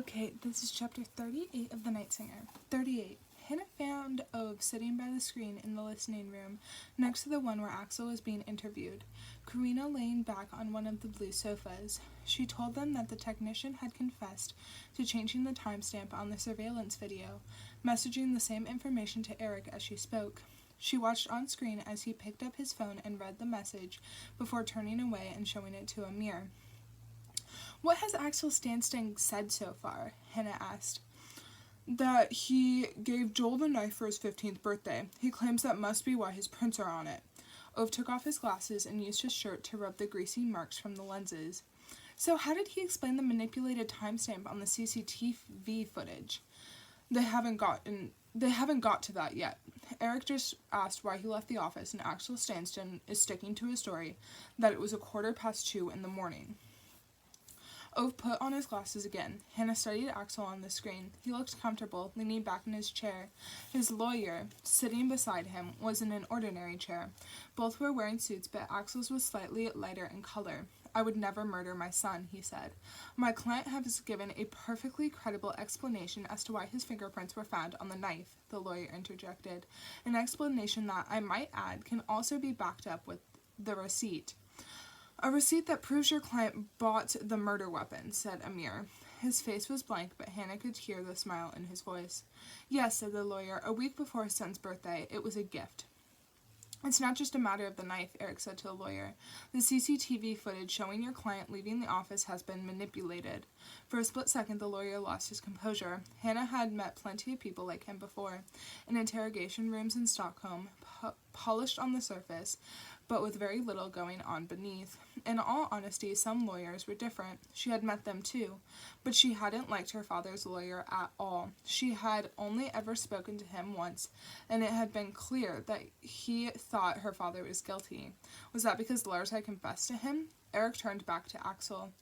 Okay, this is chapter 38 of The Night Singer. 38. Hannah found Ove sitting by the screen in the listening room, next to the one where Axel was being interviewed. Karina laying back on one of the blue sofas. She told them that the technician had confessed to changing the timestamp on the surveillance video, messaging the same information to Eric as she spoke. She watched on screen as he picked up his phone and read the message before turning away and showing it to Amir. "What has Axel Stanstein said so far?" Hannah asked. "That he gave Joel the knife for his 15th birthday. He claims that must be why his prints are on it." Ove took off his glasses and used his shirt to rub the greasy marks from the lenses. "So how did he explain the manipulated timestamp on the CCTV footage?" They haven't got to that yet. Eric just asked why he left the office, and Axel Stanstein is sticking to his story that it was 2:15 in the morning. Ove put on his glasses again. Hannah studied Axel on the screen. He looked comfortable, leaning back in his chair. His lawyer, sitting beside him, was in an ordinary chair. Both were wearing suits, but Axel's was slightly lighter in color. "I would never murder my son," he said. "My client has given a perfectly credible explanation as to why his fingerprints were found on the knife," the lawyer interjected. "An explanation that, I might add, can also be backed up with the receipt." "A receipt that proves your client bought the murder weapon," said Amir. His face was blank, but Hannah could hear the smile in his voice. "Yes," said the lawyer, "a week before his son's birthday. It was a gift." "It's not just a matter of the knife," Eric said to the lawyer. "The CCTV footage showing your client leaving the office has been manipulated." For a split second, the lawyer lost his composure. Hannah had met plenty of people like him before, in interrogation rooms in Stockholm, polished on the surface, but with very little going on beneath. In all honesty, some lawyers were different. She had met them too, but she hadn't liked her father's lawyer at all. She had only ever spoken to him once, and it had been clear that he thought her father was guilty. Was that because Lars had confessed to him? Eric turned back to Axel.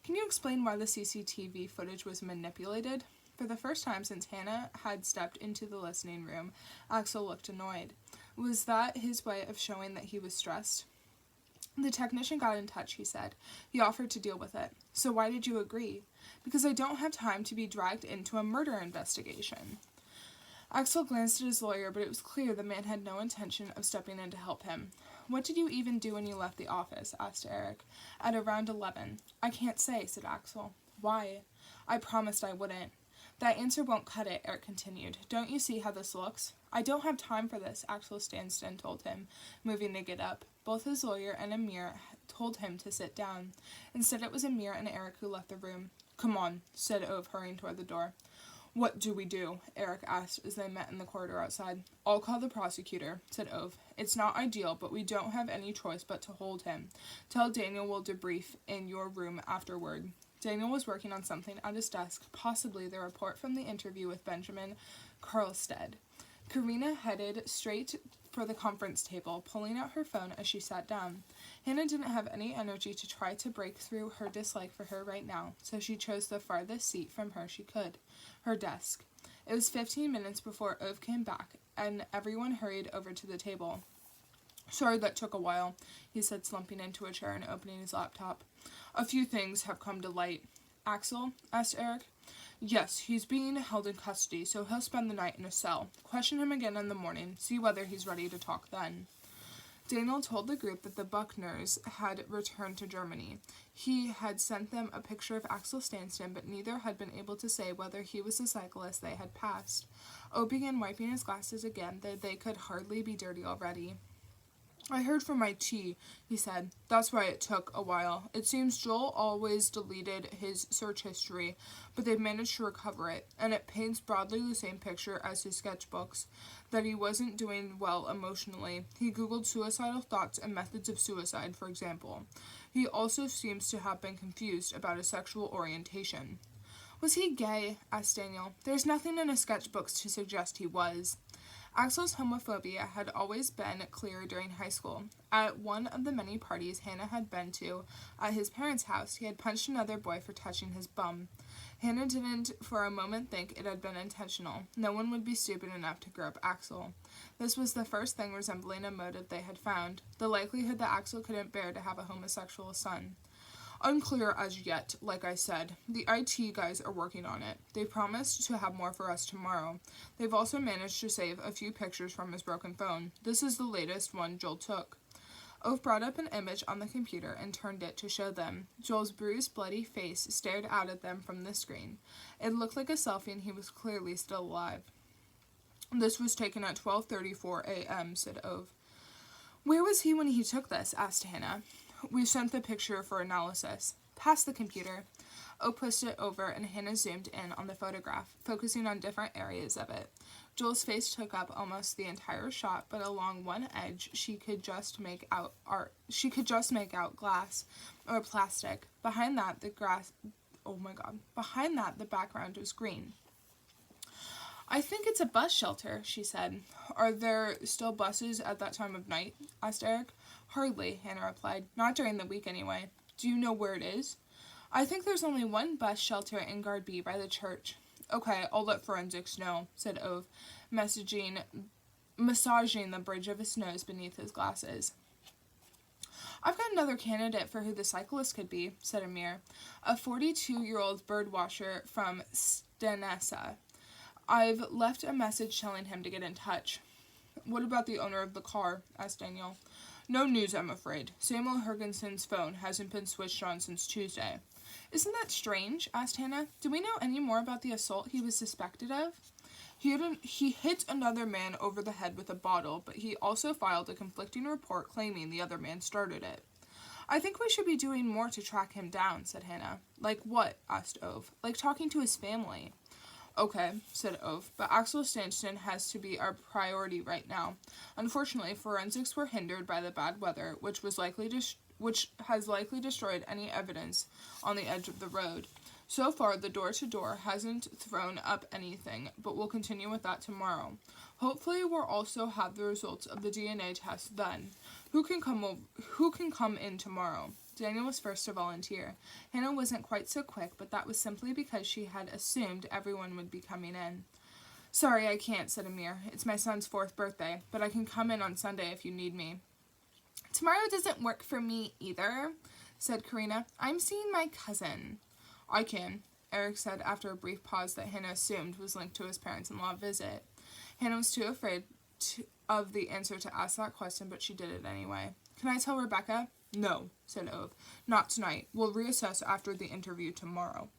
"Can you explain why the CCTV footage was manipulated?" For the first time since Hannah had stepped into the listening room, Axel looked annoyed. Was that his way of showing that he was stressed? "The technician got in touch," he said. "He offered to deal with it." "So why did you agree?" "Because I don't have time to be dragged into a murder investigation." Axel glanced at his lawyer, but it was clear the man had no intention of stepping in to help him. "What did you even do when you left the office?" asked Eric. "At around 11. "I can't say," said Axel. "Why?" "I promised I wouldn't." "That answer won't cut it," Eric continued. "Don't you see how this looks?" "I don't have time for this," Axel Stanstein told him, moving to get up. Both his lawyer and Amir told him to sit down. Instead, it was Amir and Eric who left the room. "Come on," said Ove, hurrying toward the door. "What do we do?" Eric asked as they met in the corridor outside. "I'll call the prosecutor," said Ove. "It's not ideal, but we don't have any choice but to hold him. Tell Daniel we'll debrief in your room afterward." Daniel was working on something at his desk, possibly the report from the interview with Benjamin Karlstead. Karina headed straight for the conference table, pulling out her phone as she sat down. Hannah didn't have any energy to try to break through her dislike for her right now, so she chose the farthest seat from her she could, her desk. It was 15 minutes before Ove came back, and everyone hurried over to the table. "Sorry that took a while," he said, slumping into a chair and opening his laptop. "A few things have come to light." "Axel?" asked Eric. "Yes, he's being held in custody, so he'll spend the night in a cell. Question him again in the morning, see whether he's ready to talk then." Daniel told the group that the Buckners had returned to Germany. He had sent them a picture of Axel Stanstein, but neither had been able to say whether he was the cyclist they had passed. O began wiping his glasses again, though they could hardly be dirty already. "I heard from IT," he said. "That's why it took a while. It seems Joel always deleted his search history, but they've managed to recover it, and it paints broadly the same picture as his sketchbooks, that he wasn't doing well emotionally. He Googled suicidal thoughts and methods of suicide, for example. He also seems to have been confused about his sexual orientation." "Was he gay?" asked Daniel. "There's nothing in his sketchbooks to suggest he was." Axel's homophobia had always been clear during high school. At one of the many parties Hannah had been to at his parents' house, he had punched another boy for touching his bum. Hannah didn't for a moment think it had been intentional. No one would be stupid enough to grope Axel. This was the first thing resembling a motive they had found, the likelihood that Axel couldn't bear to have a homosexual son. Unclear as yet, like I said. The IT guys are working on it. They promised to have more for us tomorrow. They've also managed to save a few pictures from his broken phone. This is the latest one Joel took. Ove brought up an image on the computer and turned it to show them. Joel's bruised, bloody face stared out at them from the screen. It looked like a selfie and he was clearly still alive. This was taken at 12:34 a.m., said Ove. Where was he when he took this? Asked Hannah. We sent the picture for analysis. Pass the computer. Ove pushed it over and Hannah zoomed in on the photograph, focusing on different areas of it. Joel's face took up almost the entire shot, but along one edge she could just make out glass or plastic. Behind that the background was green. I think it's a bus shelter, she said. Are there still buses at that time of night? Asked Eric. Hardly, Hannah replied. Not during the week, anyway. Do you know where it is? I think there's only one bus shelter in Guard B by the church. Okay, I'll let forensics know, said Ove, massaging the bridge of his nose beneath his glasses. I've got another candidate for who the cyclist could be, said Amir, a 42-year-old birdwatcher from Stenessa. I've left a message telling him to get in touch. What about the owner of the car? Asked Daniel. No news, I'm afraid. Samuel Hergensen's phone hasn't been switched on since Tuesday. Isn't that strange? Asked Hannah. Do we know any more about the assault he was suspected of? He hit another man over the head with a bottle, but he also filed a conflicting report claiming the other man started it. I think we should be doing more to track him down, said Hannah. Like what? Asked Ove. Like talking to his family. Okay, said Ove, but Axel Stanton has to be our priority right now. Unfortunately, forensics were hindered by the bad weather, which has likely destroyed any evidence on the edge of the road. So far, the door-to-door hasn't thrown up anything, but we'll continue with that tomorrow. Hopefully, we'll also have the results of the DNA test then. Who can come in tomorrow? Daniel was first to volunteer. Hannah wasn't quite so quick, but that was simply because she had assumed everyone would be coming in. Sorry, I can't, said Amir. It's my son's 4th birthday, but I can come in on Sunday if you need me. Tomorrow doesn't work for me either, said Karina. I'm seeing my cousin. I can, Eric said after a brief pause that Hannah assumed was linked to his parents-in-law visit. Hannah was too afraid of the answer to ask that question, but she did it anyway. Can I tell Rebecca? No, said Ove. Not tonight. We'll reassess after the interview tomorrow.